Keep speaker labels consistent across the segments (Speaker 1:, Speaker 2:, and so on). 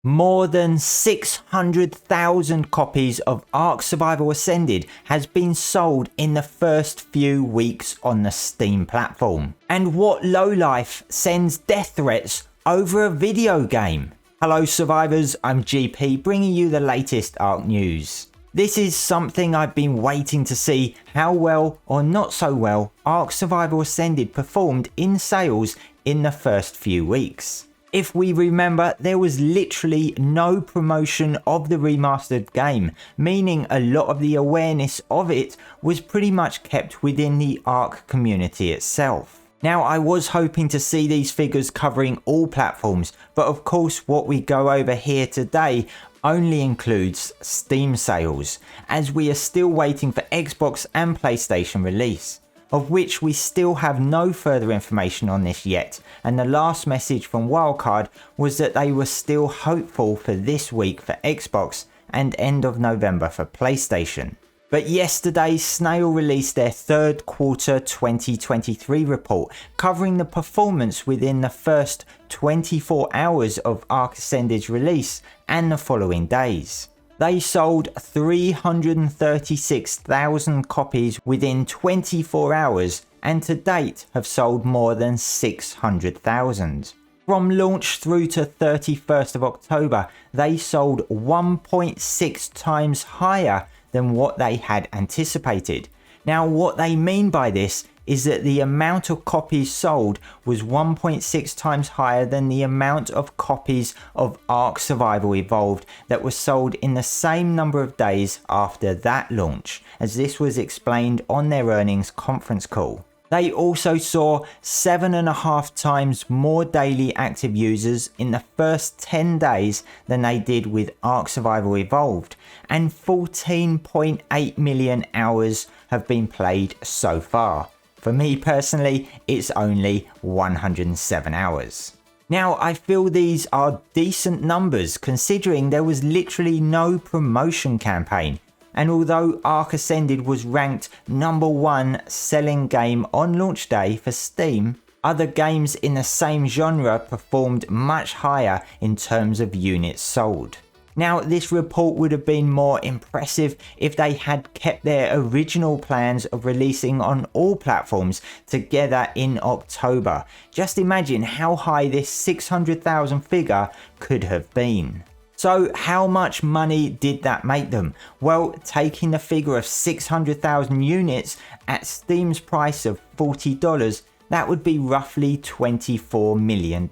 Speaker 1: More than 600,000 copies of ARK Survival Ascended has been sold in the first few weeks on the Steam platform. And what lowlife sends death threats over a video game? Hello survivors, I'm GP bringing you the latest ARK news. This is something I've been waiting to see how well or not so well ARK Survival Ascended performed in sales in the first few weeks. If we remember, there was literally no promotion of the remastered game, meaning a lot of the awareness of it was pretty much kept within the ARK community itself. Now, I was hoping to see these figures covering all platforms, but of course what we go over here today only includes Steam sales, as we are still waiting for Xbox and PlayStation release, of which we still have no further information on this yet, and the last message from LiQWYD was that they were still hopeful for this week for Xbox and end of November for PlayStation. But yesterday, Snail released their third quarter 2023 report, covering the performance within the first 24 hours of ARK Ascended's release and the following days. They sold 336,000 copies within 24 hours and to date have sold more than 600,000. From launch through to 31st of October, they sold 1.6 times higher than what they had anticipated. Now, what they mean by this is that the amount of copies sold was 1.6 times higher than the amount of copies of ARK Survival Evolved that were sold in the same number of days after that launch, as this was explained on their earnings conference call. They also saw 7.5 times more daily active users in the first 10 days than they did with ARK Survival Evolved, and 14.8 million hours have been played so far. For me personally, it's only 107 hours. Now, I feel these are decent numbers considering there was literally no promotion campaign. And although ARK Ascended was ranked #1 selling game on launch day for Steam, other games in the same genre performed much higher in terms of units sold. Now, this report would have been more impressive if they had kept their original plans of releasing on all platforms together in October. Just imagine how high this 600,000 figure could have been. So how much money did that make them? Well, taking the figure of 600,000 units at Steam's price of $40, that would be roughly $24 million.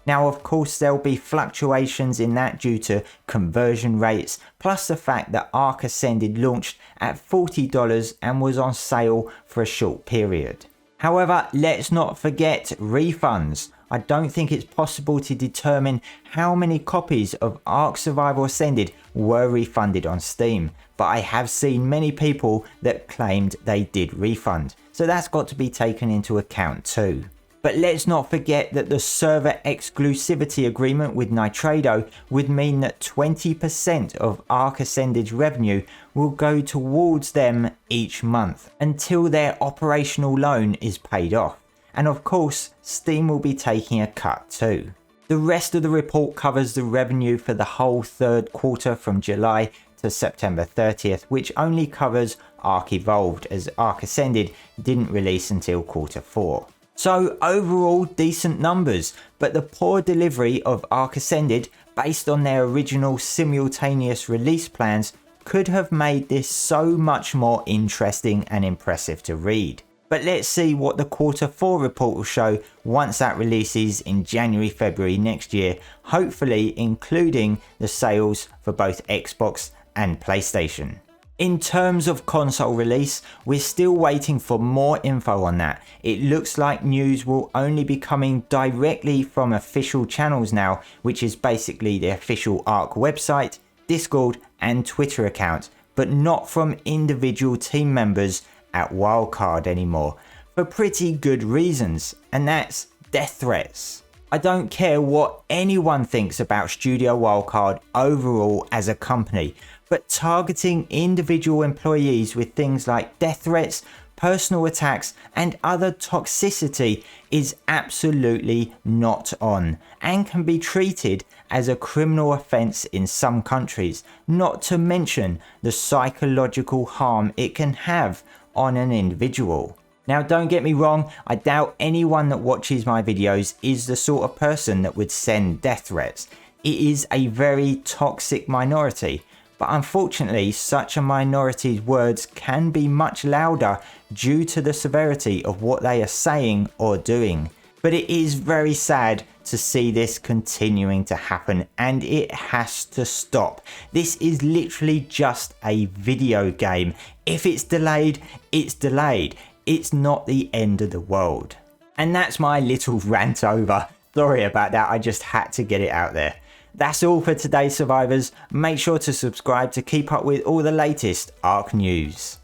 Speaker 1: Now, of course, there'll be fluctuations in that due to conversion rates, plus the fact that ARK Ascended launched at $40 and was on sale for a short period. However, let's not forget refunds. I don't think it's possible to determine how many copies of ARK Survival Ascended were refunded on Steam, but I have seen many people that claimed they did refund, so that's got to be taken into account too. But let's not forget that the server exclusivity agreement with LiQWYD would mean that 20% of ARK Ascended's revenue will go towards them each month until their operational loan is paid off. And of course, Steam will be taking a cut too. The rest of the report covers the revenue for the whole third quarter from July to September 30th, which only covers ARK Evolved, as ARK Ascended didn't release until quarter 4. So overall decent numbers, but the poor delivery of ARK Ascended based on their original simultaneous release plans could have made this so much more interesting and impressive to read. But let's see what the quarter 4 report will show once that releases in January-February next year, hopefully including the sales for both Xbox and PlayStation. In terms of console release, we're still waiting for more info on that. It looks like news will only be coming directly from official channels now, which is basically the official ARK website, Discord and Twitter account, but not from individual team members at WildCard anymore, for pretty good reasons, and that's death threats. I don't care what anyone thinks about Studio WildCard overall as a company, but targeting individual employees with things like death threats personal attacks and other toxicity is absolutely not on and can be treated as a criminal offence in some countries, not to mention the psychological harm it can have on an individual. Now don't get me wrong, I doubt anyone that watches my videos is the sort of person that would send death threats. It is a very toxic minority, but unfortunately such a minority's words can be much louder due to the severity of what they are saying or doing. But it is very sad to see this continuing to happen, and it has to stop. This is literally just a video game. If it's delayed, it's delayed. It's not the end of the world. And that's my little rant over. Sorry about that, I just had to get it out there. That's all for today, survivors. Make sure to subscribe to keep up with all the latest ARK news.